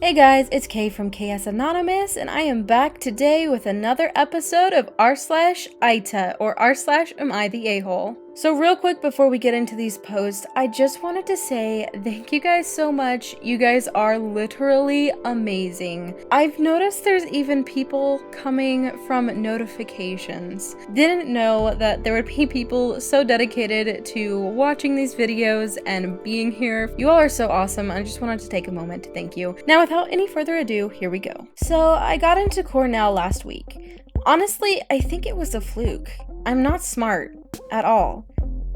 Hey guys, it's Kay from KS Anonymous, and I am back today with another episode of r/AmITheA, or r/AmITheA. So real quick before we get into these posts, I just wanted to say thank you guys so much. You guys are literally amazing. I've noticed there's even people coming from notifications. Didn't know that there would be people so dedicated to watching these videos and being here. You all are so awesome. I just wanted to take a moment to thank you. Now, without any further ado, here we go. So I got into Cornell last week. Honestly, I think it was a fluke. I'm not smart at all.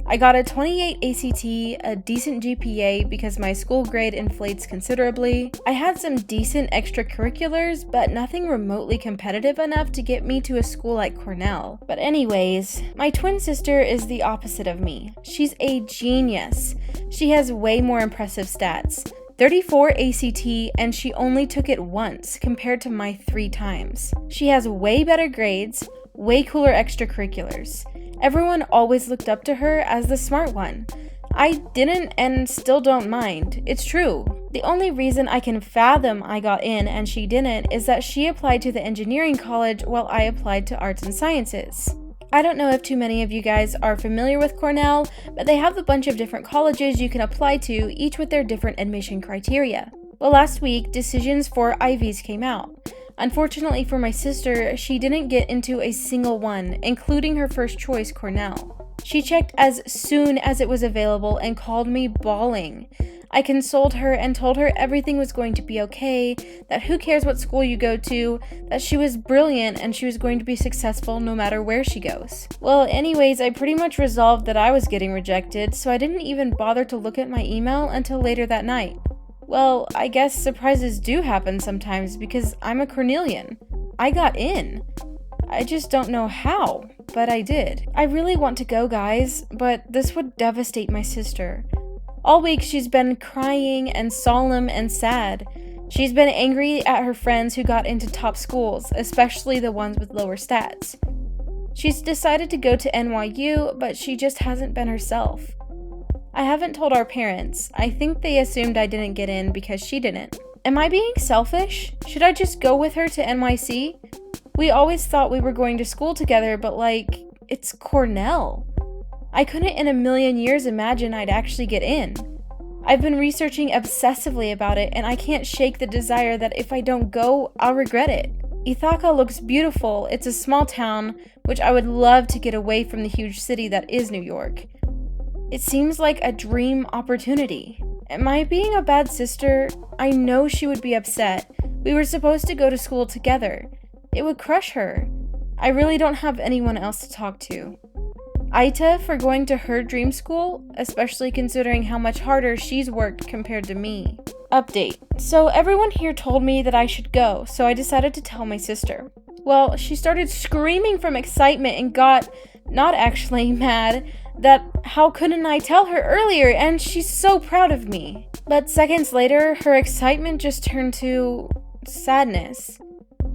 I got a 28 ACT, a decent GPA because my school grade inflates considerably. I had some decent extracurriculars, but nothing remotely competitive enough to get me to a school like Cornell. But anyways, my twin sister is the opposite of me. She's a genius. She has way more impressive stats. 34 ACT, and she only took it once compared to my 3 times. She has way better grades, way cooler extracurriculars. Everyone always looked up to her as the smart one. I didn't and still don't mind. It's true. The only reason I can fathom I got in and she didn't is that she applied to the engineering college while I applied to arts and sciences. I don't know if too many of you guys are familiar with Cornell, but they have a bunch of different colleges you can apply to, each with their different admission criteria. Well, last week, decisions for IVs came out. Unfortunately for my sister, she didn't get into a single one, including her first choice, Cornell. She checked as soon as it was available and called me bawling. I consoled her and told her everything was going to be okay, that who cares what school you go to, that she was brilliant and she was going to be successful no matter where she goes. Well, anyways, I pretty much resolved that I was getting rejected, so I didn't even bother to look at my email until later that night. Well, I guess surprises do happen sometimes because I'm a Cornelian. I got in. I just don't know how, but I did. I really want to go, guys, but this would devastate my sister. All week she's been crying and solemn and sad. She's been angry at her friends who got into top schools, especially the ones with lower stats. She's decided to go to NYU, but she just hasn't been herself. I haven't told our parents. I think they assumed I didn't get in because she didn't. Am I being selfish? Should I just go with her to NYC? We always thought we were going to school together, but it's Cornell. I couldn't in a million years imagine I'd actually get in. I've been researching obsessively about it, and I can't shake the desire that if I don't go, I'll regret it. Ithaca looks beautiful. It's a small town, which I would love to get away from the huge city that is New York. It seems like a dream opportunity. Am I being a bad sister? I know she would be upset. We were supposed to go to school together. It would crush her. I really don't have anyone else to talk to. AmITheA for going to her dream school, especially considering how much harder she's worked compared to me. Update. So everyone here told me that I should go, so I decided to tell my sister. Well, she started screaming from excitement and got, not actually mad, that how couldn't I tell her earlier, and she's so proud of me. But seconds later, her excitement just turned to sadness.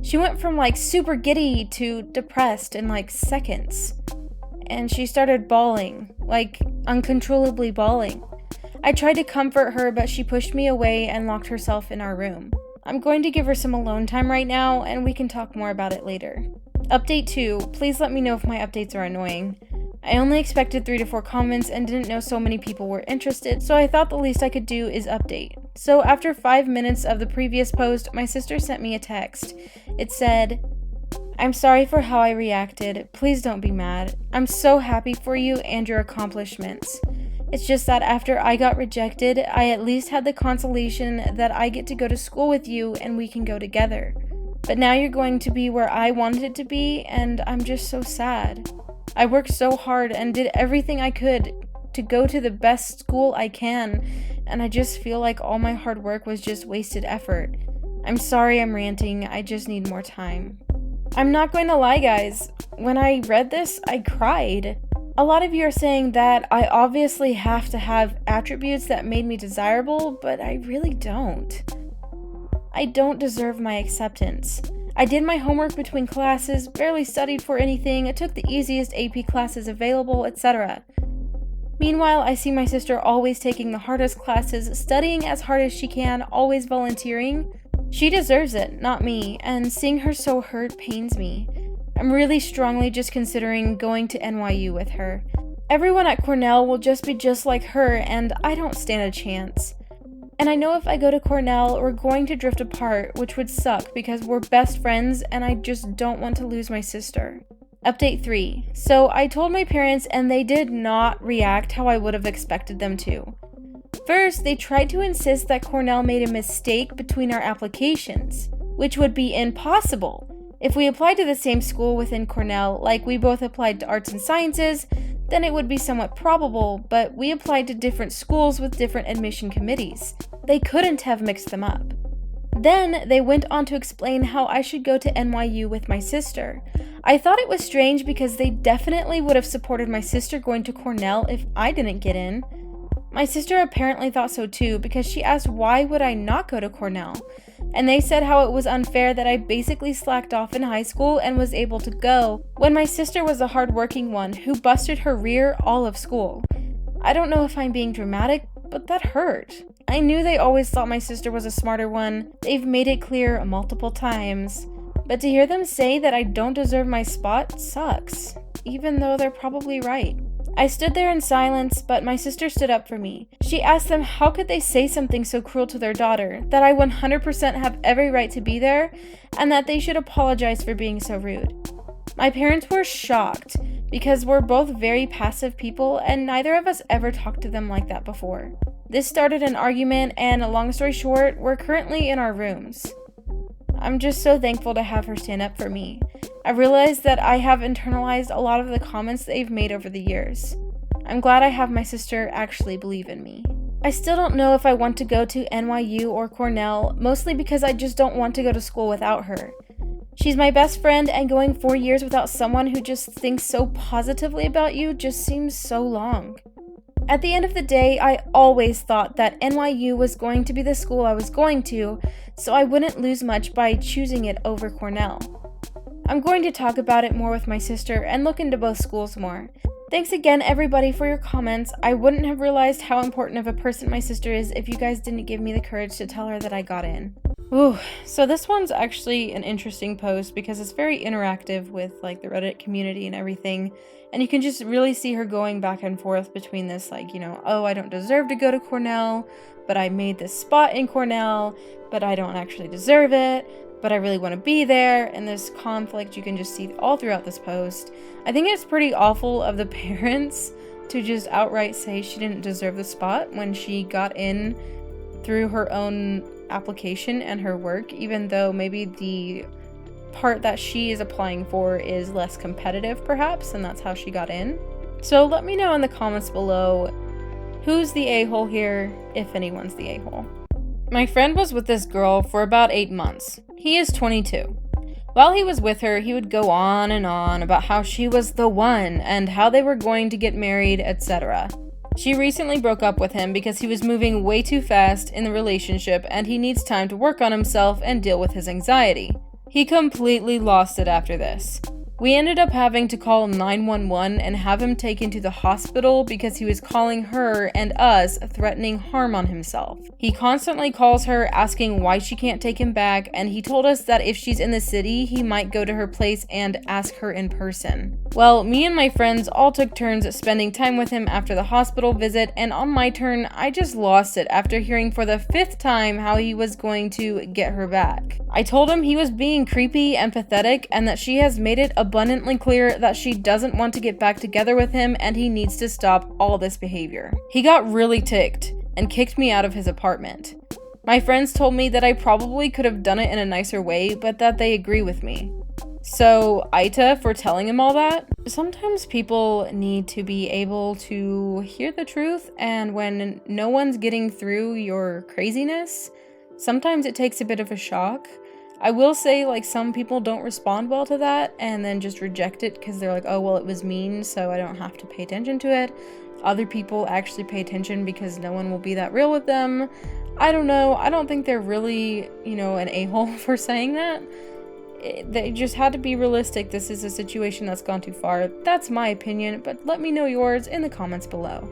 She went from super giddy to depressed in seconds. And she started bawling, uncontrollably bawling. I tried to comfort her, but she pushed me away and locked herself in our room. I'm going to give her some alone time right now, and we can talk more about it later. Update 2, please let me know if my updates are annoying. I only expected 3 to 4 comments and didn't know so many people were interested, so I thought the least I could do is update. So after 5 minutes of the previous post, my sister sent me a text. It said, "I'm sorry for how I reacted. Please don't be mad. I'm so happy for you and your accomplishments. It's just that after I got rejected, I at least had the consolation that I get to go to school with you and we can go together. But now you're going to be where I wanted it to be, and I'm just so sad. I worked so hard and did everything I could to go to the best school I can, and I just feel like all my hard work was just wasted effort. I'm sorry I'm ranting, I just need more time." I'm not going to lie, guys. When I read this, I cried. A lot of you are saying that I obviously have to have attributes that made me desirable, but I really don't. I don't deserve my acceptance. I did my homework between classes, barely studied for anything, I took the easiest AP classes available, etc. Meanwhile, I see my sister always taking the hardest classes, studying as hard as she can, always volunteering. She deserves it, not me, and seeing her so hurt pains me. I'm really strongly just considering going to NYU with her. Everyone at Cornell will just be just like her, and I don't stand a chance. And I know if I go to Cornell, we're going to drift apart, which would suck because we're best friends and I just don't want to lose my sister. Update 3. So I told my parents and they did not react how I would have expected them to. First, they tried to insist that Cornell made a mistake between our applications, which would be impossible. If we applied to the same school within Cornell, like we both applied to arts and sciences, then it would be somewhat probable, but we applied to different schools with different admission committees. They couldn't have mixed them up. Then they went on to explain how I should go to NYU with my sister. I thought it was strange because they definitely would have supported my sister going to Cornell if I didn't get in. My sister apparently thought so too because she asked why would I not go to Cornell, and they said how it was unfair that I basically slacked off in high school and was able to go when my sister was the hardworking one who busted her rear all of school. I don't know if I'm being dramatic, but that hurt. I knew they always thought my sister was a smarter one. They've made it clear multiple times. But to hear them say that I don't deserve my spot sucks, even though they're probably right. I stood there in silence, but my sister stood up for me. She asked them how could they say something so cruel to their daughter, that I 100% have every right to be there, and that they should apologize for being so rude. My parents were shocked, because we're both very passive people, and neither of us ever talked to them like that before. This started an argument, and long story short, we're currently in our rooms. I'm just so thankful to have her stand up for me. I realized that I have internalized a lot of the comments they've made over the years. I'm glad I have my sister actually believe in me. I still don't know if I want to go to NYU or Cornell, mostly because I just don't want to go to school without her. She's my best friend, and going 4 years without someone who just thinks so positively about you just seems so long. At the end of the day, I always thought that NYU was going to be the school I was going to, so I wouldn't lose much by choosing it over Cornell. I'm going to talk about it more with my sister and look into both schools more. Thanks again, everybody, for your comments. I wouldn't have realized how important of a person my sister is if you guys didn't give me the courage to tell her that I got in. Ooh, so this one's actually an interesting post because it's very interactive with like the Reddit community and everything. And you can just really see her going back and forth between this like, oh, I don't deserve to go to Cornell, but I made this spot in Cornell, but I don't actually deserve it, but I really want to be there. And this conflict you can just see all throughout this post. I think it's pretty awful of the parents to just outright say she didn't deserve the spot when she got in through her own application and her work, even though maybe the part that she is applying for is less competitive perhaps, and that's how she got in. So let me know in the comments below who's the a-hole here, if anyone's the a-hole. My friend was with this girl for about 8 months. He is 22. While he was with her, he would go on and on about how she was the one and how they were going to get married, etc. She recently broke up with him because he was moving way too fast in the relationship and he needs time to work on himself and deal with his anxiety. He completely lost it after this. We ended up having to call 911 and have him taken to the hospital because he was calling her and us threatening harm on himself. He constantly calls her asking why she can't take him back, and he told us that if she's in the city, he might go to her place and ask her in person. Well, me and my friends all took turns spending time with him after the hospital visit, and on my turn, I just lost it after hearing for the 5th time how he was going to get her back. I told him he was being creepy and pathetic and that she has made it abundantly clear that she doesn't want to get back together with him and he needs to stop all this behavior. He got really ticked and kicked me out of his apartment. My friends told me that I probably could have done it in a nicer way, but that they agree with me. So, AmITheA for telling him all that. Sometimes people need to be able to hear the truth, and when no one's getting through your craziness, sometimes it takes a bit of a shock. I will say, like, some people don't respond well to that and then just reject it because they're like, oh, well, it was mean, so I don't have to pay attention to it. Other people actually pay attention because no one will be that real with them. I don't know. I don't think they're really, an a-hole for saying that. They just had to be realistic. This is a situation that's gone too far. That's my opinion, but let me know yours in the comments below.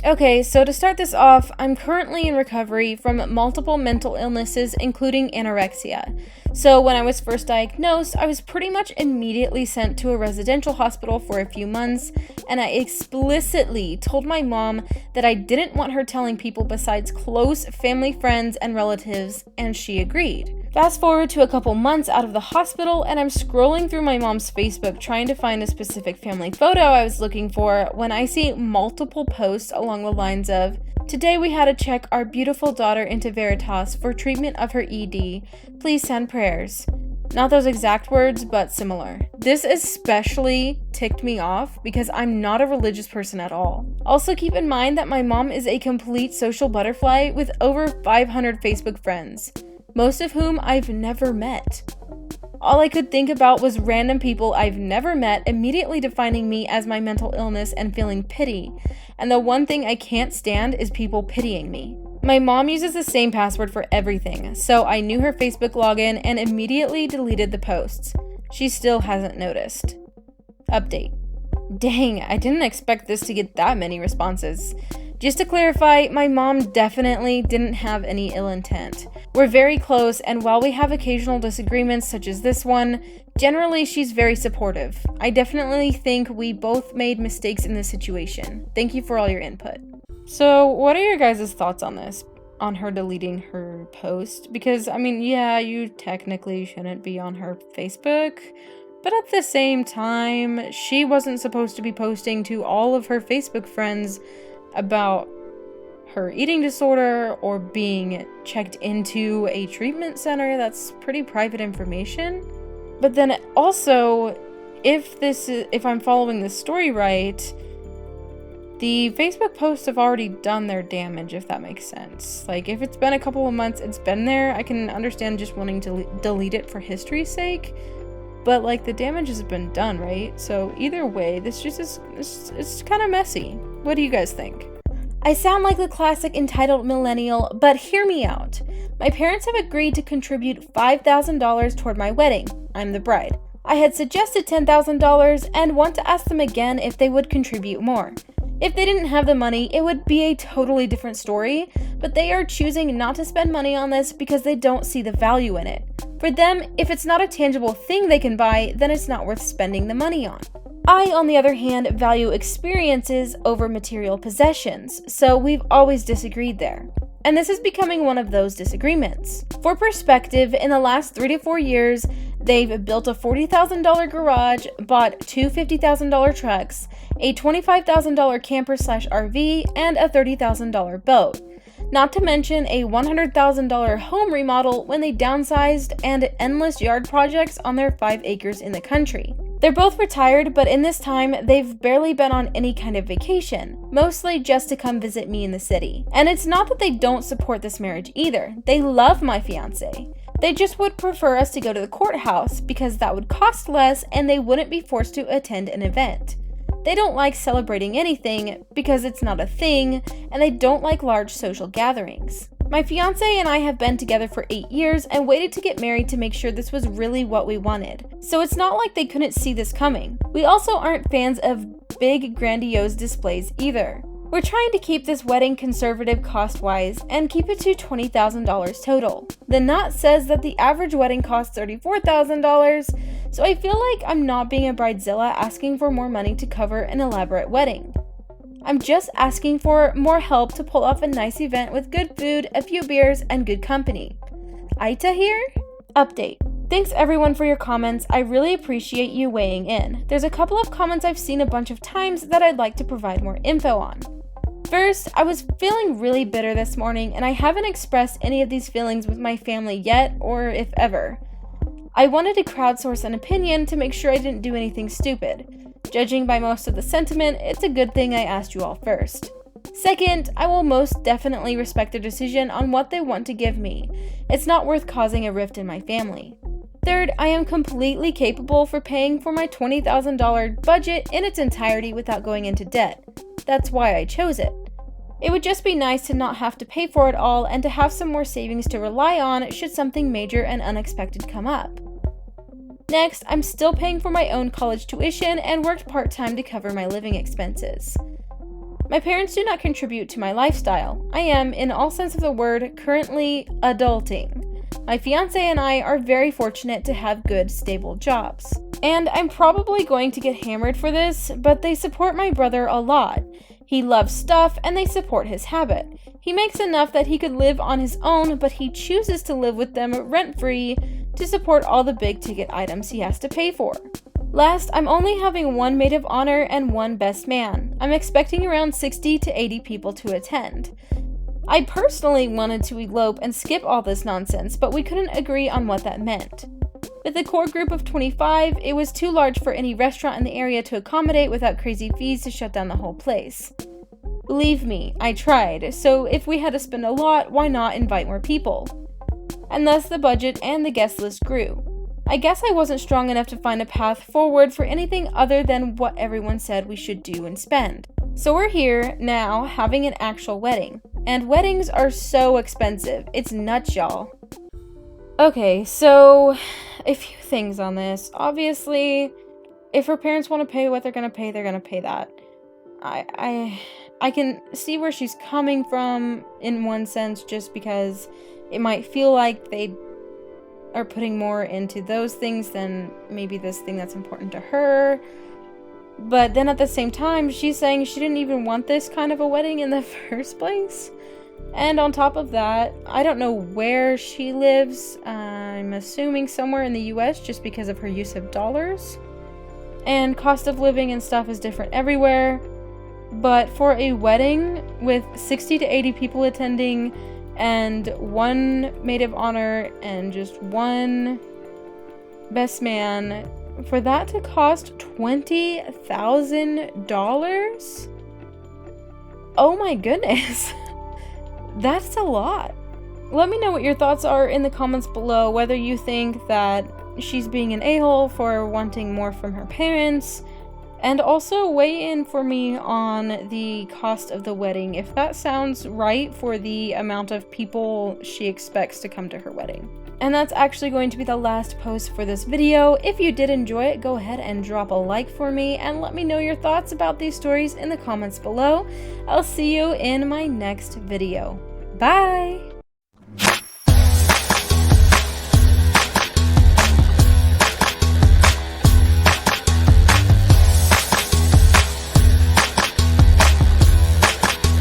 Okay, so to start this off, I'm currently in recovery from multiple mental illnesses, including anorexia. So when I was first diagnosed, I was pretty much immediately sent to a residential hospital for a few months, and I explicitly told my mom that I didn't want her telling people besides close family, friends, and relatives, and she agreed. Fast forward to a couple months out of the hospital, and I'm scrolling through my mom's Facebook trying to find a specific family photo I was looking for when I see multiple posts along the lines of, "Today we had to check our beautiful daughter into Veritas for treatment of her ED. Please send prayers." Not those exact words, but similar. This especially ticked me off because I'm not a religious person at all. Also keep in mind that my mom is a complete social butterfly with over 500 Facebook friends, most of whom I've never met. All I could think about was random people I've never met immediately defining me as my mental illness and feeling pity, and the one thing I can't stand is people pitying me. My mom uses the same password for everything, so I knew her Facebook login and immediately deleted the posts. She still hasn't noticed. Update. Dang, I didn't expect this to get that many responses. Just to clarify, my mom definitely didn't have any ill intent. We're very close, and while we have occasional disagreements such as this one, generally she's very supportive. I definitely think we both made mistakes in this situation. Thank you for all your input. So, what are your guys' thoughts on this? On her deleting her post? Because, I mean, yeah, you technically shouldn't be on her Facebook, but at the same time, she wasn't supposed to be posting to all of her Facebook friends about her eating disorder or being checked into a treatment center. That's pretty private information. But then also, if I'm following this story right, the Facebook posts have already done their damage, if that makes sense. Like, if it's been a couple of months, it's been there. I can understand just wanting to delete it for history's sake, but like, the damage has been done, right? So either way, this just is, it's kind of messy. What do you guys think? I sound like the classic entitled millennial, but hear me out. My parents have agreed to contribute $5,000 toward my wedding. I'm the bride. I had suggested $10,000 and want to ask them again if they would contribute more. If they didn't have the money, it would be a totally different story, but they are choosing not to spend money on this because they don't see the value in it. For them, if it's not a tangible thing they can buy, then it's not worth spending the money on. I, on the other hand, value experiences over material possessions, so we've always disagreed there. And this is becoming one of those disagreements. For perspective, in the last 3 to 4 years, they've built a $40,000 garage, bought two $50,000 trucks, a $25,000 camper/RV, and a $30,000 boat. Not to mention a $100,000 home remodel when they downsized, and endless yard projects on their 5 acres in the country. They're both retired, but in this time, they've barely been on any kind of vacation, mostly just to come visit me in the city. And it's not that they don't support this marriage either. They love my fiance. They just would prefer us to go to the courthouse because that would cost less and they wouldn't be forced to attend an event. They don't like celebrating anything because it's not a thing, and they don't like large social gatherings. My fiance and I have been together for 8 years and waited to get married to make sure this was really what we wanted. So it's not like they couldn't see this coming. We also aren't fans of big, grandiose displays either. We're trying to keep this wedding conservative cost-wise and keep it to $20,000 total. The knot says that the average wedding costs $34,000, so I feel like I'm not being a bridezilla asking for more money to cover an elaborate wedding. I'm just asking for more help to pull off a nice event with good food, a few beers, and good company. AmITheA here? Update. Thanks everyone for your comments. I really appreciate you weighing in. There's a couple of comments I've seen a bunch of times that I'd like to provide more info on. First, I was feeling really bitter this morning, and I haven't expressed any of these feelings with my family yet, or if ever. I wanted to crowdsource an opinion to make sure I didn't do anything stupid. Judging by most of the sentiment, it's a good thing I asked you all first. Second, I will most definitely respect their decision on what they want to give me. It's not worth causing a rift in my family. Third, I am completely capable for paying for my $20,000 budget in its entirety without going into debt. That's why I chose it. It would just be nice to not have to pay for it all and to have some more savings to rely on should something major and unexpected come up. Next, I'm still paying for my own college tuition and worked part-time to cover my living expenses. My parents do not contribute to my lifestyle. I am, in all sense of the word, currently adulting. My fiance and I are very fortunate to have good, stable jobs. And I'm probably going to get hammered for this, but they support my brother a lot. He loves stuff, and they support his habit. He makes enough that he could live on his own, but he chooses to live with them rent-free to support all the big-ticket items he has to pay for. Last, I'm only having one maid of honor and one best man. I'm expecting around 60 to 80 people to attend. I personally wanted to elope and skip all this nonsense, but we couldn't agree on what that meant. With a core group of 25, it was too large for any restaurant in the area to accommodate without crazy fees to shut down the whole place. Believe me, I tried, so if we had to spend a lot, why not invite more people? And thus the budget and the guest list grew. I guess I wasn't strong enough to find a path forward for anything other than what everyone said we should do and spend. So we're here now having an actual wedding. And weddings are so expensive. It's nuts, y'all. Okay, so a few things on this. Obviously, if her parents want to pay what they're gonna pay that. I can see where she's coming from in one sense, just because it might feel like they are putting more into those things than maybe this thing that's important to her. But then at the same time, she's saying she didn't even want this kind of a wedding in the first place. And on top of that, I don't know where she lives. I'm assuming somewhere in the US just because of her use of dollars. And cost of living and stuff is different everywhere. But for a wedding with 60 to 80 people attending, and one maid of honor and just one best man, for that to cost $20,000? Oh my goodness. That's a lot. Let me know what your thoughts are in the comments below, whether you think that she's being an a-hole for wanting more from her parents. And also weigh in for me on the cost of the wedding, if that sounds right for the amount of people she expects to come to her wedding. And that's actually going to be the last post for this video. If you did enjoy it, go ahead and drop a like for me and let me know your thoughts about these stories in the comments below. I'll see you in my next video. Bye!